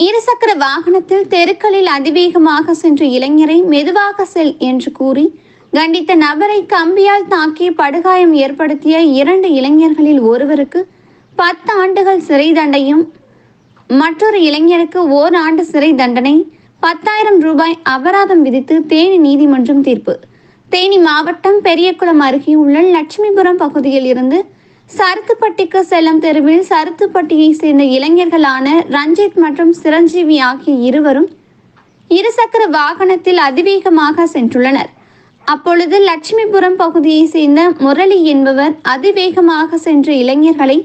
இருசக்கர வாகனத்தில் தெருக்களில் அதிவேகமாக சென்ற இளைஞரை மெதுவாக செல் என்று கூறி கண்டித்த நபரை கம்பியால் தாக்கி படுகாயம் ஏற்படுத்திய 2 இளைஞர்களில் ஒருவருக்கு 10 ஆண்டுகள் சிறை தண்டையும் மற்றொரு இளைஞருக்கு ஓராண்டு சிறை தண்டனை 10,000 ரூபாய் அபராதம் விதித்து தேனி நீதிமன்றம் தீர்ப்பு. தேனி மாவட்டம் பெரியகுளம் அருகே உள்ள லட்சுமிபுரம் பகுதியில் இருந்து சருத்துப்பட்டிக்கு செல்லும் தெருவில் சருத்துப்பட்டியை சேர்ந்த இளைஞர்களான ரஞ்சித் மற்றும் சிரஞ்சீவி ஆகிய இருவரும் இருசக்கர வாகனத்தில் அதிவேகமாக சென்றுள்ளனர். அப்பொழுது லட்சுமிபுரம் பகுதியை சேர்ந்த முரளி என்பவர் அதிவேகமாக சென்ற இளைஞர்களை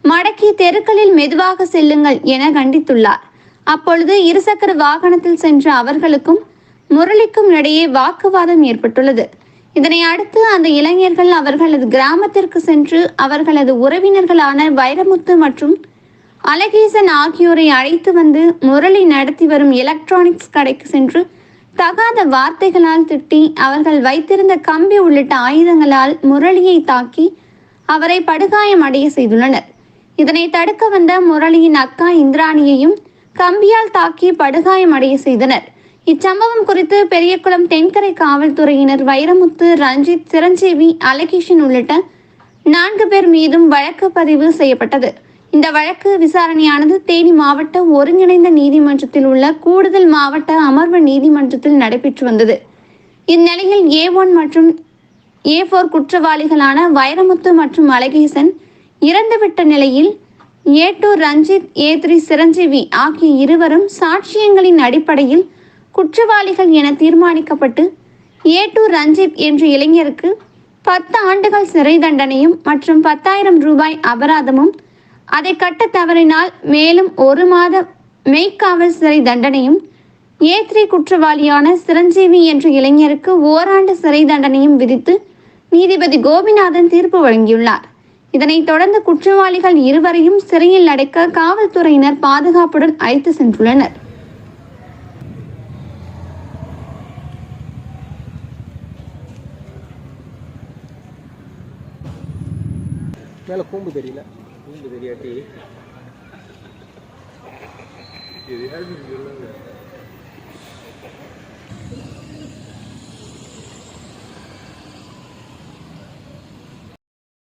மடக்கி தெருக்களில் மெதுவாக செல்லுங்கள் என கண்டித்துள்ளார். அப்பொழுது இருசக்கர வாகனத்தில் சென்ற அவர்களுக்கும் முரளிக்கும் இடையே வாக்குவாதம் ஏற்பட்டுள்ளது. இதனை அடுத்து அந்த இளைஞர்கள் அவர்களது கிராமத்திற்கு சென்று அவர்களது உறவினர்களான வைரமுத்து மற்றும் அழகேசன் ஆகியோரை அழைத்து வந்து முரளி நடத்தி வரும் எலக்ட்ரானிக்ஸ் கடைக்கு சென்று தகாத வார்த்தைகளால் திட்டி அவர்கள் வைத்திருந்த கம்பி உள்ளிட்ட ஆயுதங்களால் முரளியை தாக்கி அவரை படுகாயம் அடைய செய்துள்ளனர். இதனை தடுக்க வந்த முரளியின் அக்கா இந்திராணியையும் கம்பியால் தாக்கி படுகாயம் அடைய செய்தனர். இச்சம்பவம் குறித்து பெரியகுளம் தென்கரை காவல்துறையினர் வைரமுத்து, ரஞ்சித், சிரஞ்சீவி, அலகேஷன் உள்ளிட்ட 4 பேர் மீதும் வழக்கு பதிவு செய்யப்பட்டது. இந்த வழக்கு விசாரணையானது தேனி மாவட்ட ஒருங்கிணைந்த நீதிமன்றத்தில் உள்ள கூடுதல் மாவட்ட அமர்வு நீதிமன்றத்தில் நடைபெற்று வந்தது. இந்நிலையில் A1 மற்றும் A4 குற்றவாளிகளான வைரமுத்து மற்றும் அலகேசன் இறந்துவிட்ட நிலையில் A2 ரஞ்சித், A3 சிரஞ்சீவி ஆகிய இருவரும் சாட்சியங்களின் அடிப்படையில் குற்றவாளிகள் என தீர்மானிக்கப்பட்டு A2 ரஞ்சித் என்ற இளைஞருக்கு 10 ஆண்டுகள் சிறை தண்டனையும் மற்றும் 10,000 ரூபாய் அபராதமும், அதை கட்ட தவறினால் மேலும் 1 மாத மெய்க்காவல் சிறை தண்டனையும், A3 குற்றவாளியான சிரஞ்சீவி என்ற இளைஞருக்கு ஓராண்டு சிறை தண்டனையும் விதித்து நீதிபதி கோபிநாதன் தீர்ப்பு வழங்கியுள்ளார். இதனைத் தொடர்ந்து குற்றவாளிகள் இருவரையும் சிறையில் அடைக்க காவல்துறையினர் பாதுகாப்புடன் அழைத்து சென்றுள்ளனர். மேலே கூம்பு தெரியல, கூம்பு தெரியாட்டி